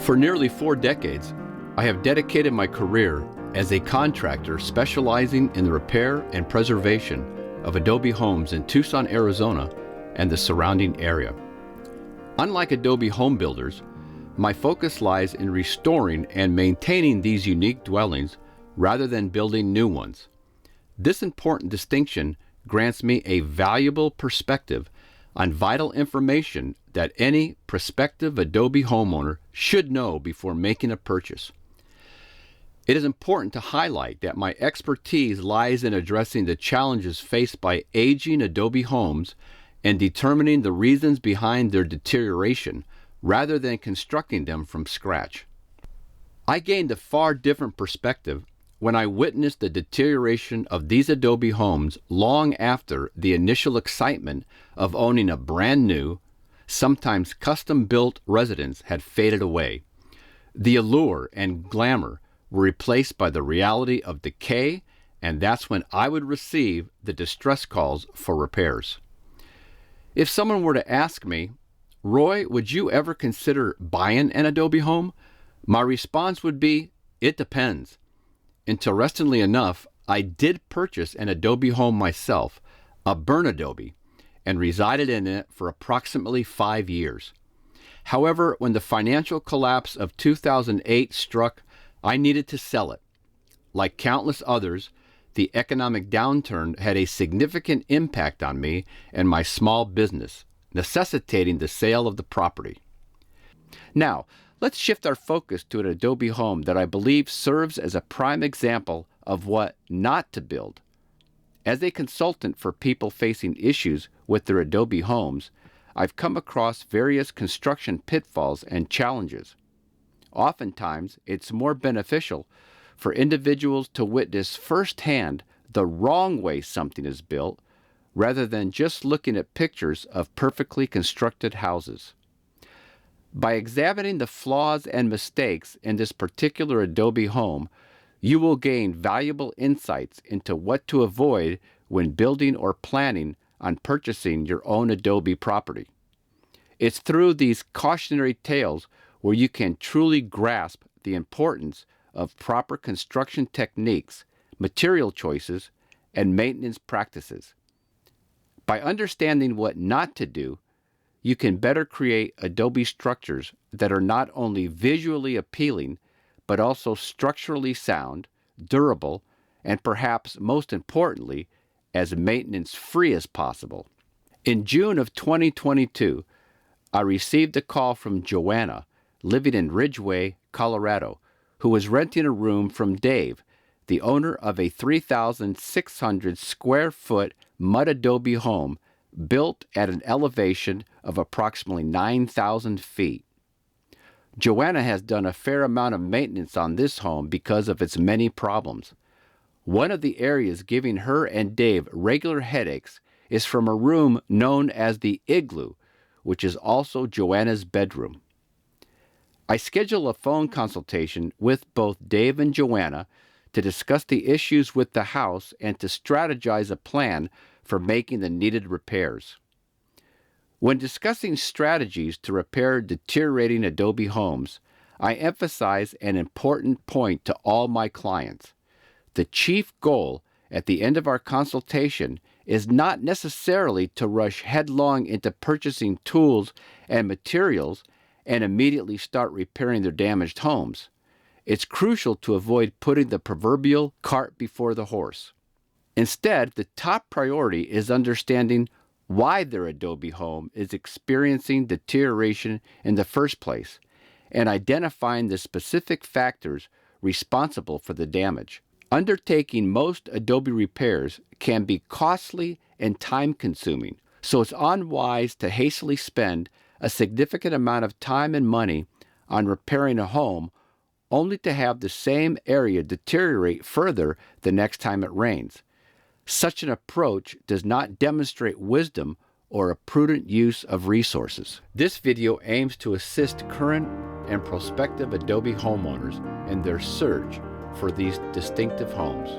For nearly 4 decades, I have dedicated my career as a contractor specializing in the repair and preservation of adobe homes in Tucson, Arizona, and the surrounding area. Unlike adobe home builders, my focus lies in restoring and maintaining these unique dwellings rather than building new ones. This important distinction grants me a valuable perspective on vital information that any prospective adobe homeowner should know before making a purchase. It is important to highlight that my expertise lies in addressing the challenges faced by aging adobe homes and determining the reasons behind their deterioration rather than constructing them from scratch. I gained a far different perspective when I witnessed the deterioration of these adobe homes long after the initial excitement of owning a brand new, sometimes custom-built residence had faded away. The allure and glamour were replaced by the reality of decay, and that's when I would receive the distress calls for repairs. If someone were to ask me, "Roy, would you ever consider buying an adobe home?" my response would be, "It depends." Interestingly enough, I did purchase an adobe home myself, a burn adobe, and resided in it for approximately 5 years. However, when the financial collapse of 2008 struck, I needed to sell it. Like countless others, the economic downturn had a significant impact on me and my small business, necessitating the sale of the property. Now, let's shift our focus to an adobe home that I believe serves as a prime example of what not to build. As a consultant for people facing issues with their adobe homes, I've come across various construction pitfalls and challenges. Oftentimes, it's more beneficial for individuals to witness firsthand the wrong way something is built rather than just looking at pictures of perfectly constructed houses. By examining the flaws and mistakes in this particular adobe home, you will gain valuable insights into what to avoid when building or planning on purchasing your own adobe property. It's through these cautionary tales where you can truly grasp the importance of proper construction techniques, material choices, and maintenance practices. By understanding what not to do, you can better create adobe structures that are not only visually appealing, but also structurally sound, durable, and perhaps most importantly, as maintenance-free as possible. In June of 2022, I received a call from Joanna, living in Ridgway, Colorado, who was renting a room from Dave, the owner of a 3,600 square foot mud adobe home built at an elevation of approximately 9,000 feet. Joanna has done a fair amount of maintenance on this home because of its many problems. One of the areas giving her and Dave regular headaches is from a room known as the igloo, which is also Joanna's bedroom. I scheduled a phone consultation with both Dave and Joanna to discuss the issues with the house and to strategize a plan for making the needed repairs. When discussing strategies to repair deteriorating adobe homes, I emphasize an important point to all my clients. The chief goal at the end of our consultation is not necessarily to rush headlong into purchasing tools and materials and immediately start repairing their damaged homes. It's crucial to avoid putting the proverbial cart before the horse. Instead, the top priority is understanding why their adobe home is experiencing deterioration in the first place and identifying the specific factors responsible for the damage. Undertaking most adobe repairs can be costly and time-consuming, so it's unwise to hastily spend a significant amount of time and money on repairing a home only to have the same area deteriorate further the next time it rains. Such an approach does not demonstrate wisdom or a prudent use of resources. This video aims to assist current and prospective adobe homeowners in their search for these distinctive homes.